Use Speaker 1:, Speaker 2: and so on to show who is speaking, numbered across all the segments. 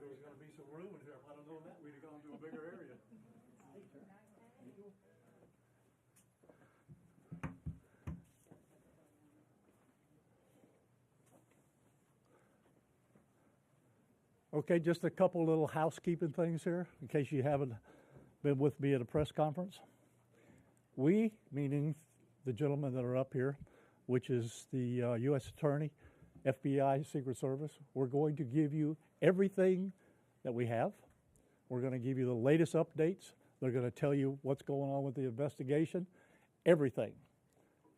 Speaker 1: there was going to be some room in here. If I'd have known that, we'd have gone to a bigger area. Okay, just a couple little housekeeping things here, in case you haven't been with me at a press conference. We, meaning the gentlemen that are up here, which is the U.S. Attorney, FBI, Secret Service, we're going to give you everything that we have. We're going to give you the latest updates. They're going to tell you what's going on with the investigation, everything.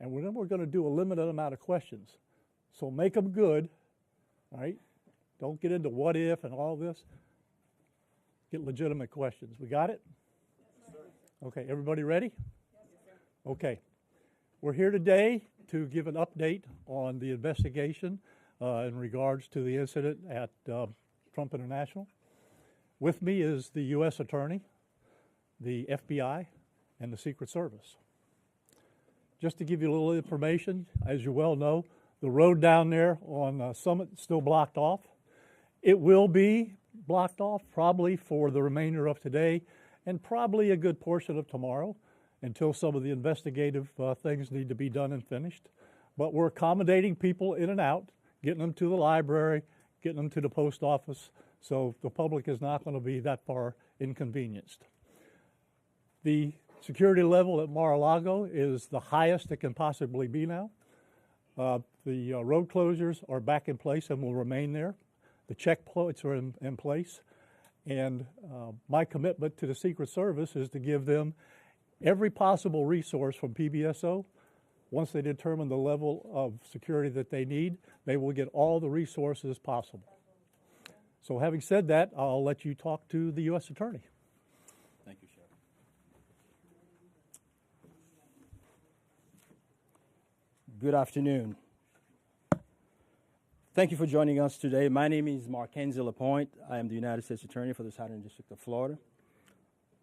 Speaker 1: And then we're going to do a limited amount of questions. So make them good, all right? Don't get into what if and all this. Get legitimate questions. We got it? Yes, sir. Okay, everybody ready? Yes, sir. Okay. We're here today to give an update on the investigation in regards to the incident at Trump International. With me is the U.S. Attorney, the FBI, and the Secret Service. Just to give you a little information, as you well know, the road down there on Summit is still blocked off. It will be blocked off probably for the remainder of today and probably a good portion of tomorrow until some of the investigative things need to be done and finished. But we're accommodating people in and out, getting them to the library, getting them to the post office, so the public is not going to be that far inconvenienced. The security level at Mar-a-Lago is the highest it can possibly be now. The road closures are back in place and will remain there. The checkpoints are in place. And my commitment to the Secret Service is to give them every possible resource from PBSO. Once they determine the level of security that they need, they will get all the resources possible. So having said that, I'll let you talk to the U.S. Attorney.
Speaker 2: Thank you, Sheriff. Good afternoon. Thank you for joining us today. My name is Mackenzie Lapointe. I am the United States Attorney for the Southern District of Florida.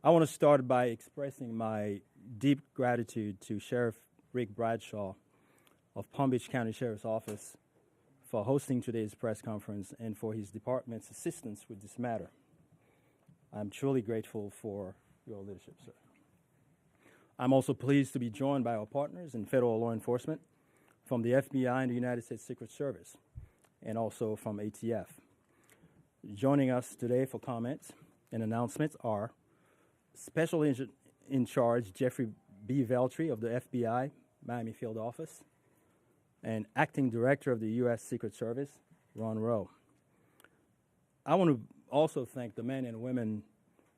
Speaker 2: I want to start by expressing my deep gratitude to Sheriff Rick Bradshaw of Palm Beach County Sheriff's Office for hosting today's press conference and for his department's assistance with this matter. I'm truly grateful for your leadership, sir. I'm also pleased to be joined by our partners in federal law enforcement from the FBI and the United States Secret Service, and also from ATF. Joining us today for comments and announcements are Special Agent in Charge Jeffrey B. Veltri of the FBI Miami Field Office, and Acting Director of the U.S. Secret Service, Ron Rowe. I want to also thank the men and women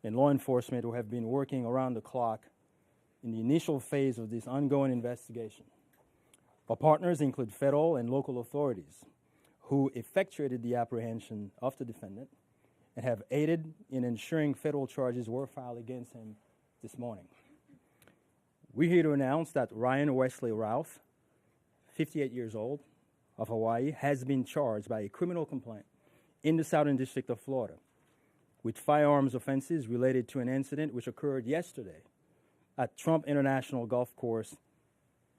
Speaker 2: in law enforcement who have been working around the clock in the initial phase of this ongoing investigation. Our partners include federal and local authorities who effectuated the apprehension of the defendant and have aided in ensuring federal charges were filed against him this morning. We're here to announce that Ryan Wesley Routh, 58 years old, of Hawaii, has been charged by a criminal complaint in the Southern District of Florida with firearms offenses related to an incident which occurred yesterday at Trump International Golf Course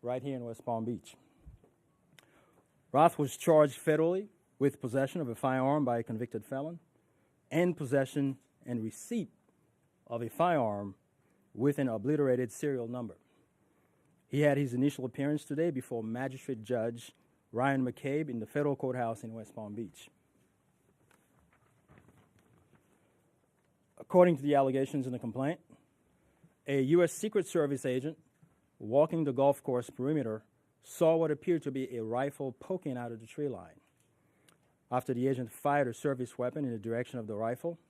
Speaker 2: right here in West Palm Beach. Roth was charged federally with possession of a firearm by a convicted felon and possession and receipt of a firearm with an obliterated serial number. He had his initial appearance today before Magistrate Judge Ryan McCabe in the federal courthouse in West Palm Beach. According to the allegations in the complaint, a U.S. Secret Service agent walking the golf course perimeter saw what appeared to be a rifle poking out of the tree line. After the agent fired a service weapon in the direction of the rifle,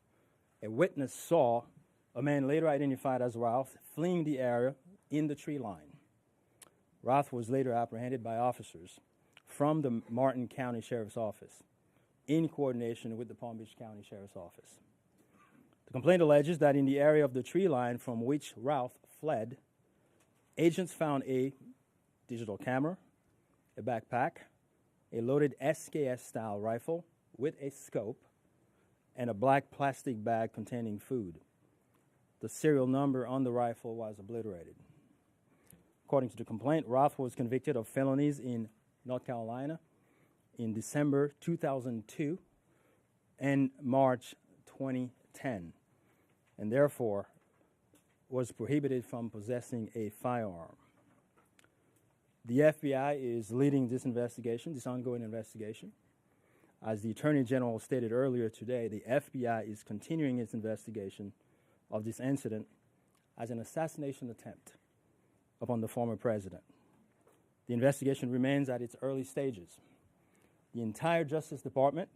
Speaker 2: a witness saw a man later identified as Ralph fleeing the area in the tree line. Ralph was later apprehended by officers from the Martin County Sheriff's Office in coordination with the Palm Beach County Sheriff's Office. The complaint alleges that in the area of the tree line from which Ralph fled, agents found a digital camera, a backpack, a loaded SKS-style rifle with a scope, and a black plastic bag containing food. The serial number on the rifle was obliterated. According to the complaint, Roth was convicted of felonies in North Carolina in December 2002 and March 2010, and therefore was prohibited from possessing a firearm. The FBI is leading this investigation, this ongoing investigation. As the Attorney General stated earlier today, the FBI is continuing its investigation of this incident as an assassination attempt upon the former president. The investigation remains at its early stages. The entire Justice Department,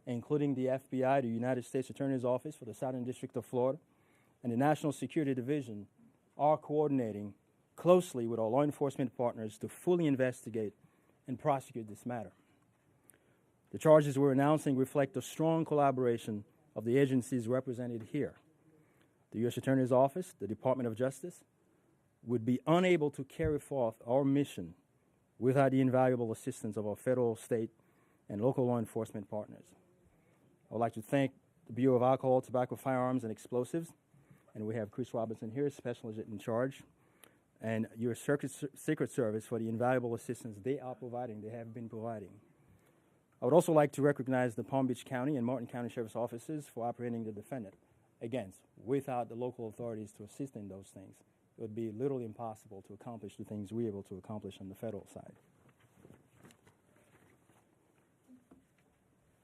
Speaker 2: including the FBI, the United States Attorney's Office for the Southern District of Florida, and the National Security Division are coordinating closely with our law enforcement partners to fully investigate and prosecute this matter. The charges we're announcing reflect the strong collaboration of the agencies represented here. The U.S. Attorney's Office, the Department of Justice, would be unable to carry forth our mission without the invaluable assistance of our federal, state, and local law enforcement partners. I would like to thank the Bureau of Alcohol, Tobacco, Firearms, and Explosives, and we have Chris Robinson here, Special Agent in Charge, and your Secret Service for the invaluable assistance they have been providing. I would also like to recognize the Palm Beach County and Martin County Sheriff's Offices for apprehending the defendant. Again, without the local authorities to assist in those things, it would be literally impossible to accomplish the things we're able to accomplish on the federal side.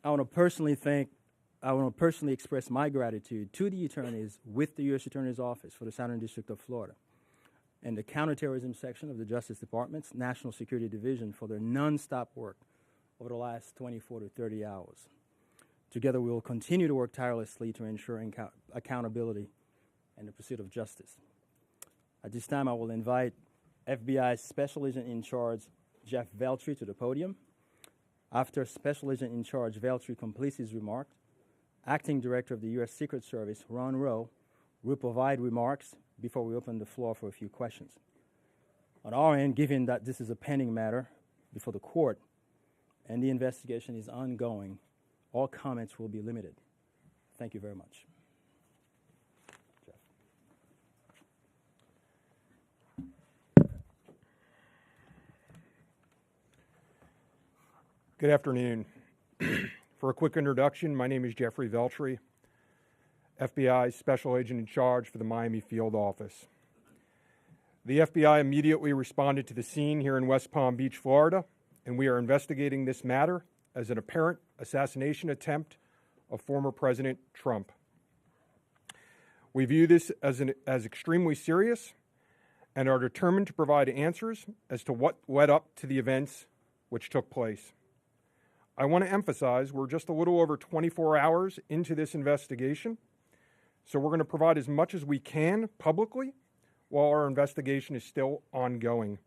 Speaker 2: I want to personally express my gratitude to the attorneys with the U.S. Attorney's Office for the Southern District of Florida and the Counterterrorism Section of the Justice Department's National Security Division for their nonstop work over the last 24 to 30 hours. Together, we will continue to work tirelessly to ensure accountability and the pursuit of justice. At this time, I will invite FBI Special Agent in Charge Jeff Veltri to the podium. After Special Agent in Charge Veltri completes his remarks, Acting Director of the U.S. Secret Service, Ron Rowe, will provide remarks before we open the floor for a few questions. On our end, given that this is a pending matter before the court and the investigation is ongoing, all comments will be limited. Thank you very much. Jeff.
Speaker 3: Good afternoon. For a quick introduction, my name is Jeffrey Veltri, FBI Special Agent in Charge for the Miami Field Office. The FBI immediately responded to the scene here in West Palm Beach, Florida, and we are investigating this matter as an apparent assassination attempt of former President Trump. We view this as extremely serious and are determined to provide answers as to what led up to the events which took place. I want to emphasize we're just a little over 24 hours into this investigation, so we're going to provide as much as we can publicly while our investigation is still ongoing.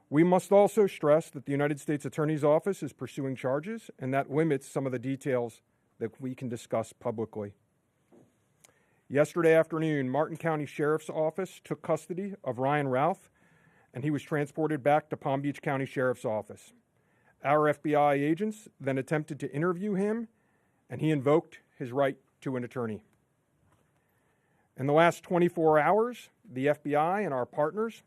Speaker 3: We must also stress that the United States Attorney's Office is pursuing charges, and that limits some of the details that we can discuss publicly. Yesterday afternoon, Martin County Sheriff's Office took custody of Ryan Routh, and he was transported back to Palm Beach County Sheriff's Office. Our FBI agents then attempted to interview him, and he invoked his right to an attorney. In the last 24 hours, the FBI and our partners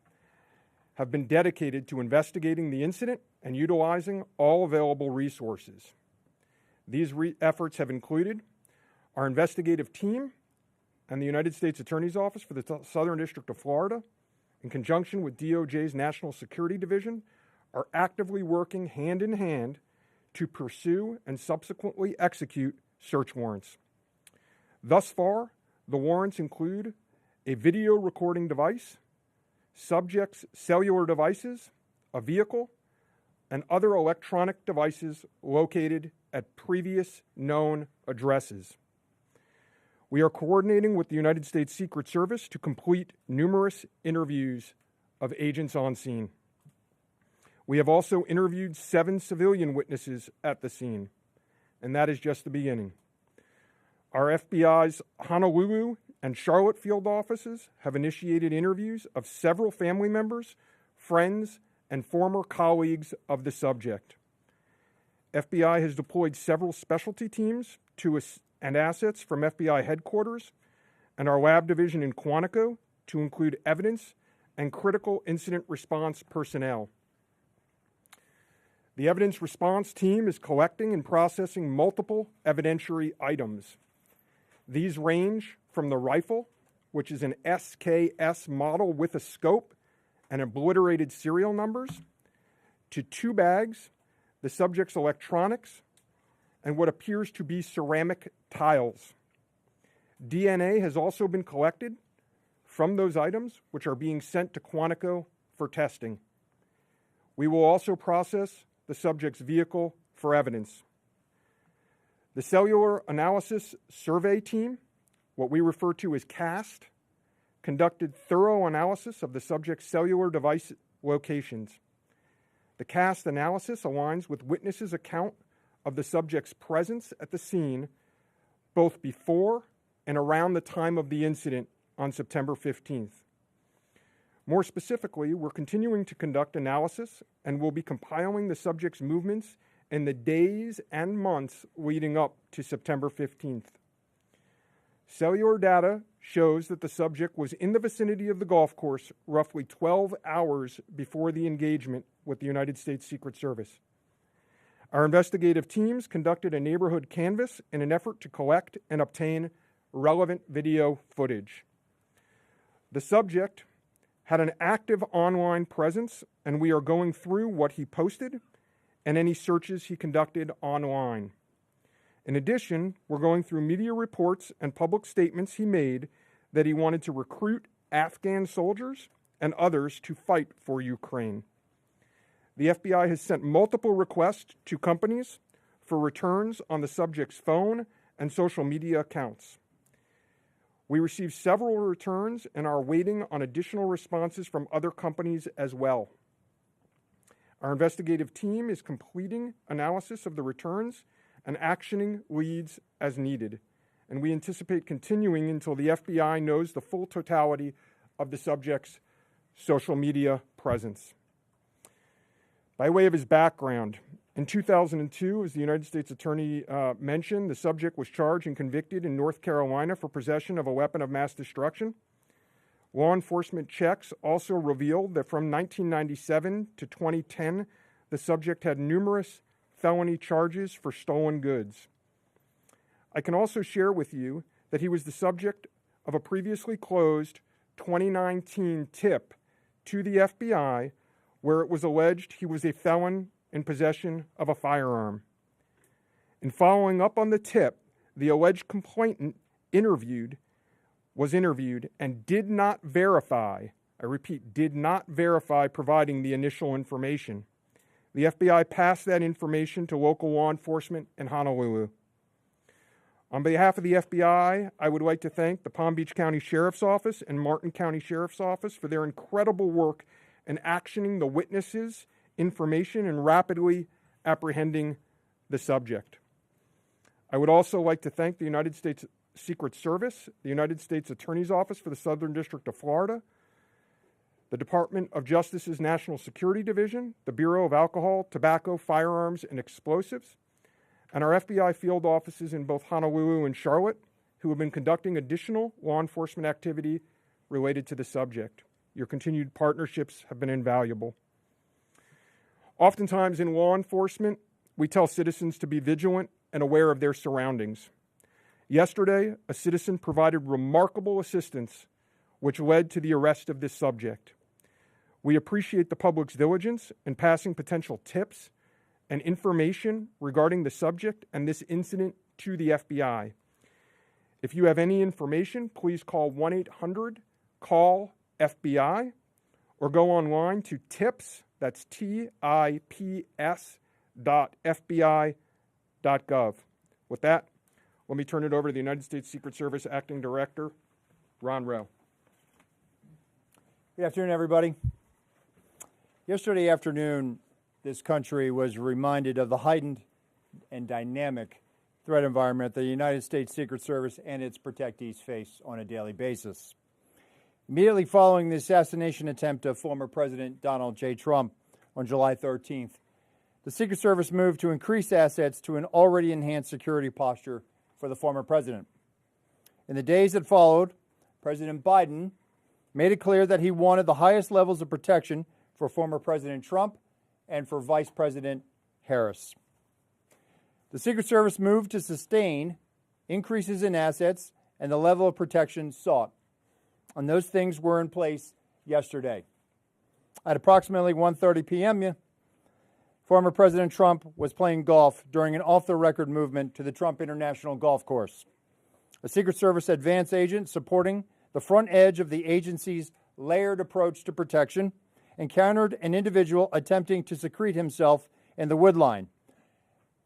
Speaker 3: have been dedicated to investigating the incident and utilizing all available resources. These efforts have included our investigative team and the United States Attorney's Office for the Southern District of Florida, in conjunction with DOJ's National Security Division, are actively working hand in hand to pursue and subsequently execute search warrants. Thus far, the warrants include a video recording device, subjects' cellular devices, a vehicle, and other electronic devices located at previous known addresses. We are coordinating with the United States Secret Service to complete numerous interviews of agents on scene. We have also interviewed 7 civilian witnesses at the scene, and that is just the beginning. Our FBI's Honolulu and Charlotte field offices have initiated interviews of several family members, friends, and former colleagues of the subject. FBI has deployed several specialty teams and assets from FBI headquarters and our lab division in Quantico to include evidence and critical incident response personnel. The evidence response team is collecting and processing multiple evidentiary items. These range from the rifle, which is an SKS model with a scope and obliterated serial numbers, to 2 bags, the subject's electronics, and what appears to be ceramic tiles. DNA has also been collected from those items, which are being sent to Quantico for testing. We will also process the subject's vehicle for evidence. The Cellular Analysis Survey Team, what we refer to as CAST, conducted thorough analysis of the subject's cellular device locations. The CAST analysis aligns with witnesses' account of the subject's presence at the scene both before and around the time of the incident on September 15th. More specifically, we're continuing to conduct analysis and will be compiling the subject's movements in the days and months leading up to September 15th. Cellular data shows that the subject was in the vicinity of the golf course roughly 12 hours before the engagement with the United States Secret Service. Our investigative teams conducted a neighborhood canvass in an effort to collect and obtain relevant video footage. The subject had an active online presence, and we are going through what he posted and any searches he conducted online. In addition, we're going through media reports and public statements he made that he wanted to recruit Afghan soldiers and others to fight for Ukraine. The FBI has sent multiple requests to companies for returns on the subject's phone and social media accounts. We received several returns and are waiting on additional responses from other companies as well. Our investigative team is completing analysis of the returns and actioning leads as needed, and we anticipate continuing until the FBI knows the full totality of the subject's social media presence. By way of his background, in 2002, as the United States Attorney mentioned, the subject was charged and convicted in North Carolina for possession of a weapon of mass destruction. Law enforcement checks also revealed that from 1997 to 2010, the subject had numerous felony charges for stolen goods. I can also share with you that he was the subject of a previously closed 2019 tip to the FBI where it was alleged he was a felon in possession of a firearm. In following up on the tip, the alleged complainant was interviewed and did not verify, I repeat, did not verify providing the initial information. The FBI passed that information to local law enforcement in Honolulu. On behalf of the FBI, I would like to thank the Palm Beach County Sheriff's Office and Martin County Sheriff's Office for their incredible work in actioning the witnesses' information and rapidly apprehending the subject. I would also like to thank the United States Secret Service, the United States Attorney's Office for the Southern District of Florida, the Department of Justice's National Security Division, the Bureau of Alcohol, Tobacco, Firearms, and Explosives, and our FBI field offices in both Honolulu and Charlotte, who have been conducting additional law enforcement activity related to the subject. Your continued partnerships have been invaluable. Oftentimes in law enforcement, we tell citizens to be vigilant and aware of their surroundings. Yesterday, a citizen provided remarkable assistance, which led to the arrest of this subject. We appreciate the public's diligence in passing potential tips and information regarding the subject and this incident to the FBI. If you have any information, please call 1-800-CALL-FBI or go online to tips, that's tips.fbi.gov. With that, let me turn it over to the United States Secret Service Acting Director, Ron Rowe.
Speaker 2: Good afternoon, everybody. Yesterday afternoon, this country was reminded of the heightened and dynamic threat environment that the United States Secret Service and its protectees face on a daily basis. Immediately following the assassination attempt of former President Donald J. Trump on July 13th, the Secret Service moved to increase assets to an already enhanced security posture for the former president. In the days that followed, President Biden made it clear that he wanted the highest levels of protection for former President Trump and for Vice President Harris. The Secret Service moved to sustain increases in assets
Speaker 4: and the level of protection sought. And those things were in place yesterday. At approximately 1:30 p.m., former President Trump was playing golf during an off-the-record movement to the Trump International Golf Course. A Secret Service advance agent supporting the front edge of the agency's layered approach to protection encountered an individual attempting to secrete himself in the woodline.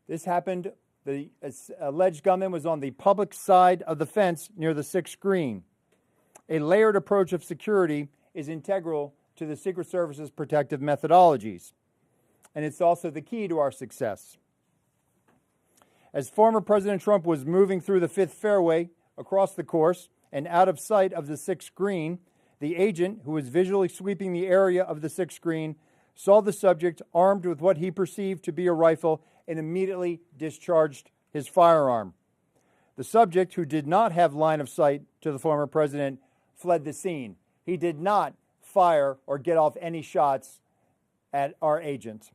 Speaker 4: This happened, the alleged gunman was on the public side of the fence near the 6th green. A layered approach of security is integral to the Secret Service's protective methodologies, and it's also the key to our success. As former President Trump was moving through the 5th fairway across the course and out of sight of the 6th green, the agent, who was visually sweeping the area of the 6th green, saw the subject armed with what he perceived to be a rifle and immediately discharged his firearm. The subject, who did not have line of sight to the former president, fled the scene. He did not fire or get off any shots at our agent.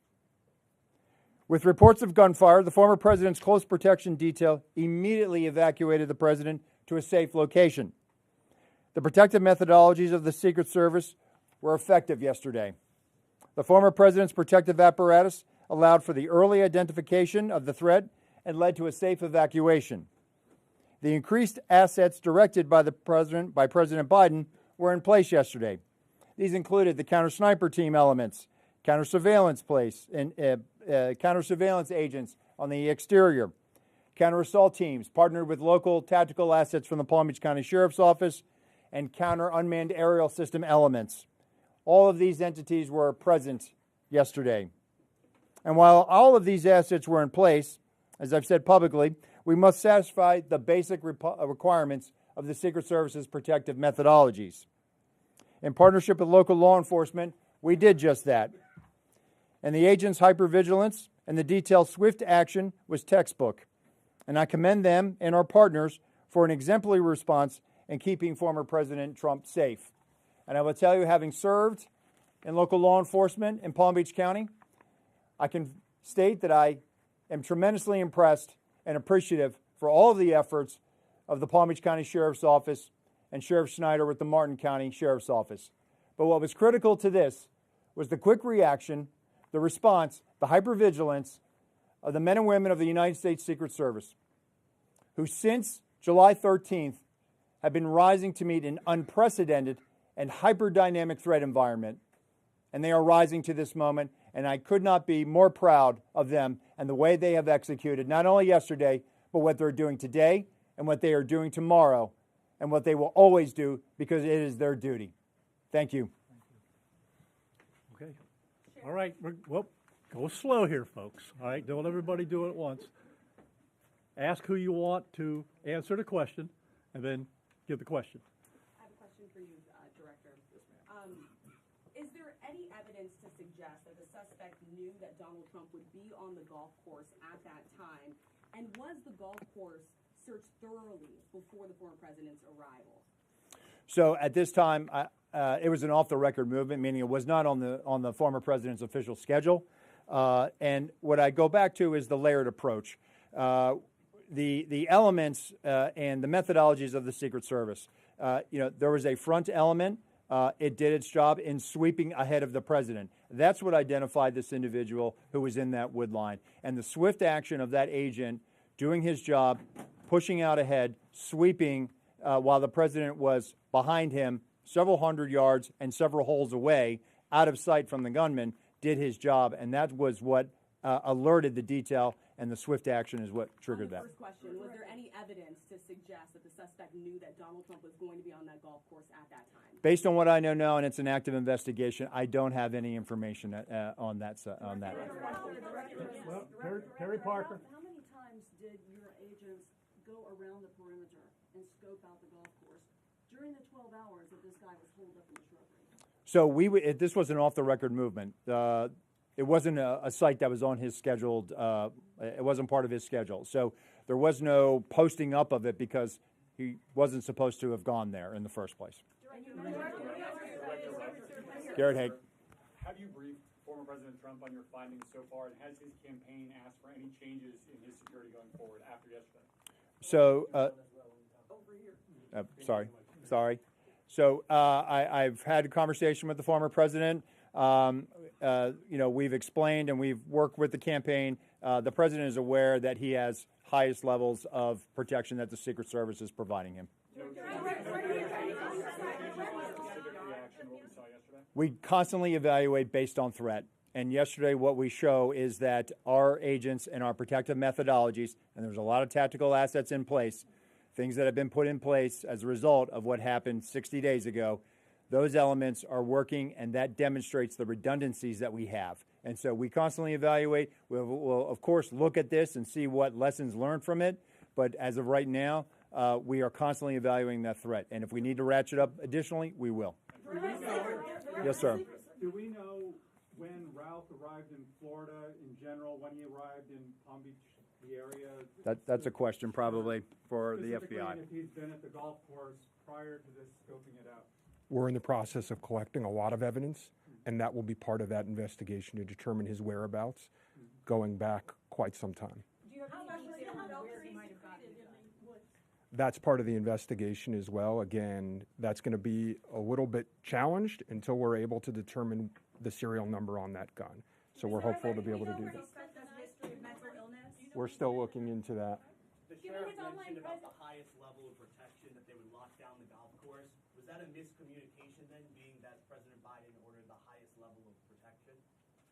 Speaker 4: With reports of gunfire, the former president's close protection detail immediately evacuated the president to a safe location. The protective methodologies of the Secret Service were effective yesterday. The former president's protective apparatus allowed for the early identification of the threat and led to a safe evacuation. The increased assets directed by President Biden were in place yesterday. These included the counter-sniper team elements, counter-surveillance agents on the exterior, counter-assault teams partnered with local tactical assets from the Palm Beach County Sheriff's Office, and counter-unmanned aerial system elements. All of these entities were present yesterday. And while all of these assets were in place, as I've said publicly, we must satisfy the basic requirements of the Secret Service's protective methodologies. In partnership with local law enforcement, we did just that. And the agents' hypervigilance and the detailed swift action was textbook. And I commend them and our partners for an exemplary response in keeping former President Trump safe. And I will tell you, having served in local law enforcement in Palm Beach County, I can state that I am tremendously impressed and appreciative for all of the efforts of the Palm Beach County Sheriff's Office and Sheriff Schneider with the Martin County Sheriff's Office. But what was critical to this was the quick reaction, the response, the hypervigilance of the men and women of the United States Secret Service, who since July 13th have been rising to meet an unprecedented and hyper-dynamic threat environment. And they are rising to this moment, and I could not be more proud of them and the way they have executed, not only yesterday, but what they're doing today and what they are doing tomorrow and what they will always do because it is their duty. Thank you.
Speaker 1: Okay. All right. Well, go slow here, folks. All right. Don't everybody do it at once. Ask who you want to answer the question, and then give the question.
Speaker 5: I have a question for you, Director. Is there any evidence to suggest that the suspect knew that Donald Trump would be on the golf course at that time? And was the golf course searched thoroughly before the former president's arrival?
Speaker 4: So at this time, it was an off-the-record movement, meaning it was not on the former president's official schedule. And what I go back to is the layered approach. The elements and the methodologies of the Secret Service. There was a front element. It did its job in sweeping ahead of the president. That's what identified this individual who was in that wood line. And the swift action of that agent doing his job, pushing out ahead, sweeping while the president was behind him several hundred yards and several holes away, out of sight from the gunman, did his job. And that was what alerted the detail. And the swift action is what triggered that.
Speaker 5: First question, was there any evidence to suggest that the suspect knew that Donald Trump was going to be on that golf course at that time?
Speaker 4: Based on what I know now, and it's an active investigation, I don't have any information on that.
Speaker 1: Well, Terry Parker.
Speaker 6: How many times did your agents go around the perimeter and scope out the golf course during the 12 hours that this guy was holed up in the shrubbery?
Speaker 4: So this was an off-the-record movement. It wasn't a site that was on his scheduled, it wasn't part of his schedule. So there was no posting up of it because he wasn't supposed to have gone there in the first place. Garrett Haig.
Speaker 7: Have you briefed former President Trump on your findings so far, and has his campaign asked for any changes in his security going forward after yesterday?
Speaker 4: So Sorry. So I've had a conversation with the former president. We've explained and we've worked with the campaign. The president is aware that he has highest levels of protection that the Secret Service is providing him. We constantly evaluate based on threat. And yesterday, what we show is that our agents and our protective methodologies, and there's a lot of tactical assets in place, things that have been put in place as a result of what happened 60 days ago, those elements are working, and that demonstrates the redundancies that we have. And so we constantly evaluate. We'll of course, look at this and see what lessons learned from it. But as of right now, we are constantly evaluating that threat. And if we need to ratchet up additionally, we will. Yes, sir.
Speaker 8: Do we know when Ralph arrived in Florida in general, when he arrived in Palm Beach, the area?
Speaker 4: That's a question probably for the
Speaker 8: Specifically,
Speaker 4: FBI.
Speaker 8: if he's been at the golf course prior to this scoping it out.
Speaker 3: We're in the process of collecting a lot of evidence, and that will be part of that investigation to determine his whereabouts going back quite some time.
Speaker 5: Do you have any detail on where he might have gotten it?
Speaker 3: That's part of the investigation as well. Again, that's going to be a little bit challenged until we're able to determine the serial number on that gun. So we're hopeful to be able to do that. We're still looking into that.
Speaker 9: The sheriff mentioned about the highest level of protection, that they would lock down the golf course. Was that a miscommunication then, being that President Biden ordered the highest level of protection?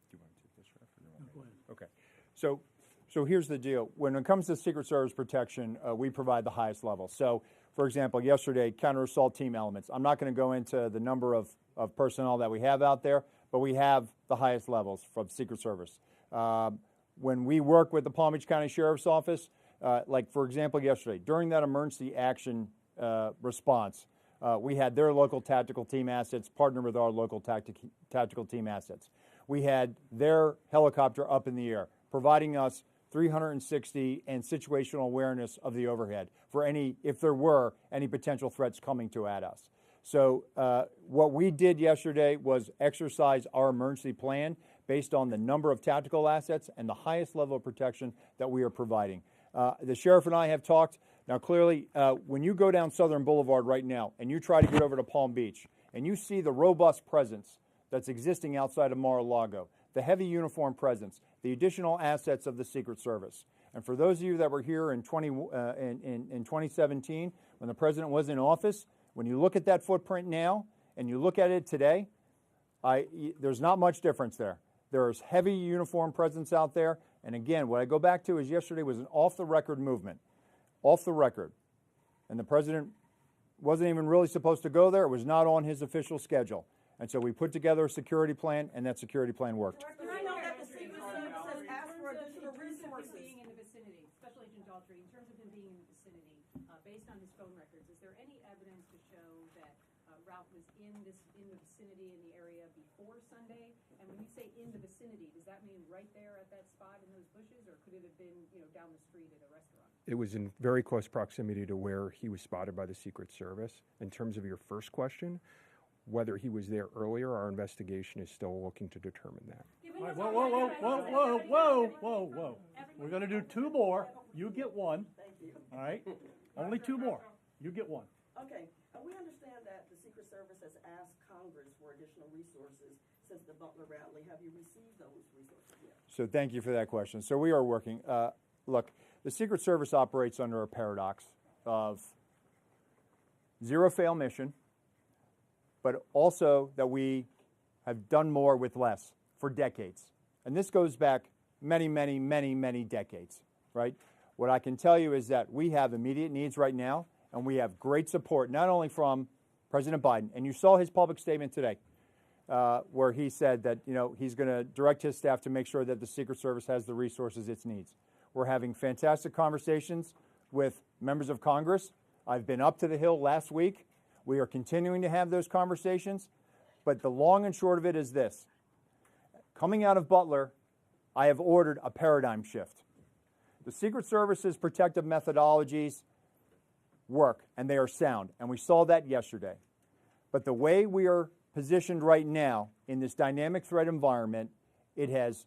Speaker 4: Do you want to take this, Sheriff? Go ahead. Okay. So here's the deal. When it comes to Secret Service protection, we provide the highest level. So, for example, yesterday, counter-assault team elements. I'm not going to go into the number of personnel that we have out there, but we have the highest levels from Secret Service. When we work with the Palm Beach County Sheriff's Office, like, for example, yesterday, during that emergency action response, we had their local tactical team assets partner with our local tactical team assets. We had their helicopter up in the air, providing us 360 and situational awareness of the overhead for if there were any potential threats coming at us. So what we did yesterday was exercise our emergency plan based on the number of tactical assets and the highest level of protection that we are providing. The sheriff and I have talked. Now, clearly, when you go down Southern Boulevard right now and you try to get over to Palm Beach and you see the robust presence that's existing outside of Mar-a-Lago, the heavy uniform presence, the additional assets of the Secret Service. And for those of you that were here in 2017, when the president was in office, when you look at that footprint now and you look at it today, there's not much difference there. There's heavy uniform presence out there. And again, what I go back to is yesterday was an off-the-record movement. Off the record. And the president wasn't even really supposed to go there. It was not on his official schedule. And so we put together a security plan, and that security plan worked.
Speaker 6: Can I know that the Secret Service has asked for additional resources?
Speaker 5: Being in the vicinity, Special Agent Daughtry, in terms of him being in the vicinity, based on his phone records, is there any evidence to show that Ralph was in the vicinity in the area before Sunday? And when you say in the vicinity, does that mean right there at that spot in those bushes, or could it have been, down the street at a restaurant?
Speaker 3: It was in very close proximity to where he was spotted by the Secret Service. In terms of your first question, whether he was there earlier, our investigation is still looking to determine that.
Speaker 1: All right, whoa. We're going to do two more. You get one.
Speaker 10: Thank you.
Speaker 1: All right? Only two more. You get one.
Speaker 10: Okay, we understand that the Secret Service has asked Congress for additional resources since the Butler rally. Have you received those resources yet?
Speaker 4: So thank you for that question. So we are working. Look, the Secret Service operates under a paradox of zero-fail mission, but also that we have done more with less for decades. And this goes back many, many, many, many decades, right? What I can tell you is that we have immediate needs right now, and we have great support, not only from President Biden, and you saw his public statement today, where he said that he's going to direct his staff to make sure that the Secret Service has the resources it needs. We're having fantastic conversations with members of Congress. I've been up to the Hill last week. We are continuing to have those conversations, but the long and short of it is this. Coming out of Butler, I have ordered a paradigm shift. The Secret Service's protective methodologies work, and they are sound, and we saw that yesterday. But the way we are positioned right now in this dynamic threat environment, it has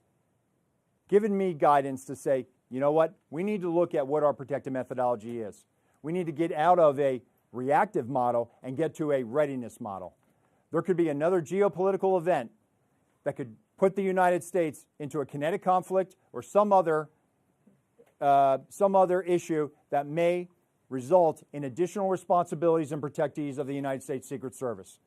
Speaker 4: given me guidance to say, you know what, we need to look at what our protective methodology is. We need to get out of a reactive model and get to a readiness model. There could be another geopolitical event that could put the United States into a kinetic conflict or some other issue that may result in additional responsibilities and protectees of the United States Secret Service.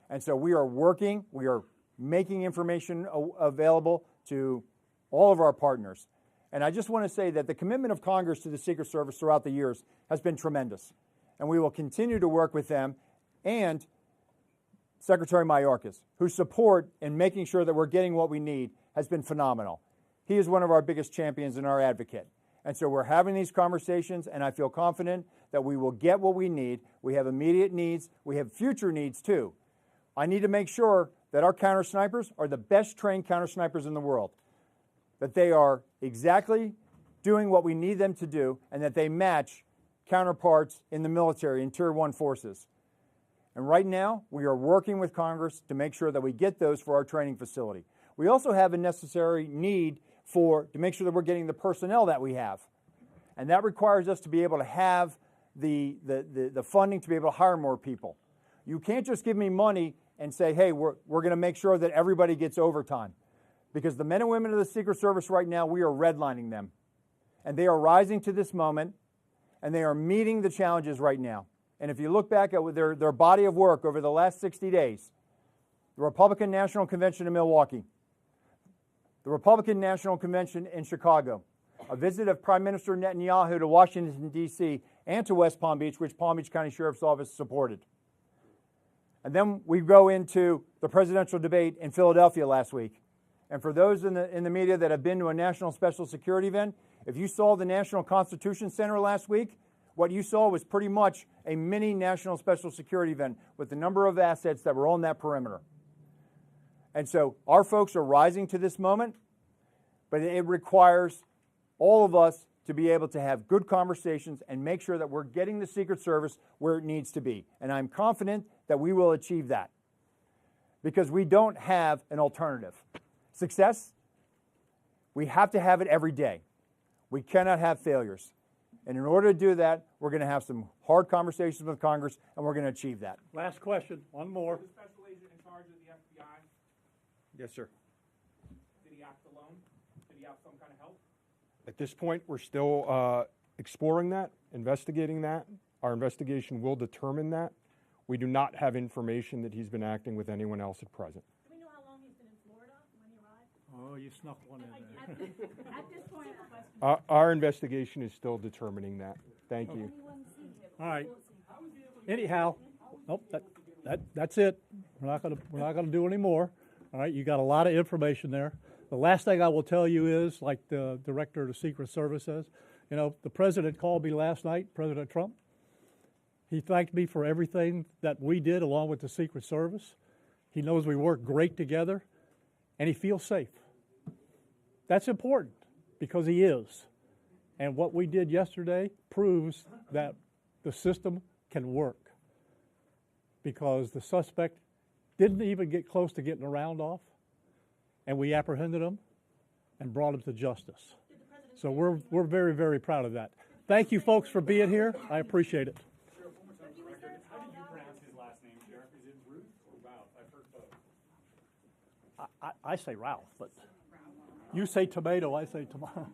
Speaker 4: And so we are working, we are making information available to all of our partners. And I just want to say that the commitment of Congress to the Secret Service throughout the years has been tremendous. And we will continue to work with them and Secretary Mayorkas, whose support in making sure that we're getting what we need has been phenomenal. He is one of our biggest champions and our advocate. And so we're having these conversations, and I feel confident that we will get what we need. We have immediate needs. We have future needs, too. I need to make sure that our counter snipers are the best trained counter snipers in the world, that they are exactly doing what we need them to do, and that they match counterparts in the military and Tier 1 forces. And right now, we are working with Congress to make sure that we get those for our training facility. We also have a necessary need to make sure that we're getting the personnel that we have. And that requires us to be able to have the funding to be able to hire more people. You can't just give me money and say, hey, we're going to make sure that everybody gets overtime. Because the men and women of the Secret Service right now, we are redlining them. And they are rising to this moment, and they are meeting the challenges right now. And if you look back at their body of work over the last 60 days, the Republican National Convention in Milwaukee, the Republican National Convention in Chicago, a visit of Prime Minister Netanyahu to Washington, D.C., and to West Palm Beach, which Palm Beach County Sheriff's Office supported. And then we go into the presidential debate in Philadelphia last week. And for those in the media that have been to a national special security event, if you saw the National Constitution Center last week, what you saw was pretty much a mini national special security event with the number of assets that were on that perimeter. And so our folks are rising to this moment, but it requires all of us to be able to have good conversations and make sure that we're getting the Secret Service where it needs to be. And I'm confident that we will achieve that because we don't have an alternative. Success, we have to have it every day. We cannot have failures. And in order to do that, we're going to have some hard conversations with Congress, and we're going to achieve that.
Speaker 1: Last question, one more.
Speaker 7: The special agent in charge of the FBI,
Speaker 3: Yes, sir.
Speaker 7: did he act alone? Did he have some kind of help?
Speaker 3: At this point, we're still exploring that, investigating that. Our investigation will determine that. We do not have information that he's been acting with anyone else at present.
Speaker 6: Do we know how long he's been in Florida when he arrived?
Speaker 1: Oh, you snuck one in there.
Speaker 6: At this point, the question.
Speaker 3: Our investigation is still determining that. Thank you.
Speaker 1: All right. Anyhow, nope, that's it. We're not gonna do any more. All right, you got a lot of information there. The last thing I will tell you is, like the director of the Secret Service says, you know, the president called me last night, President Trump. He thanked me for everything that we did along with the Secret Service. He knows we work great together, and he feels safe. That's important because he is. And what we did yesterday proves that the system can work because the suspect didn't even get close to getting a round off, and we apprehended him and brought him to justice. So we're very, very proud of that. Thank you, folks, for being here. I appreciate it.
Speaker 7: Sheriff, one more time for the record. How do you pronounce his last name, Sheriff? Is it Ruth or Ralph? I've heard both.
Speaker 1: I say Ralph, but you say tomato, I say tomato.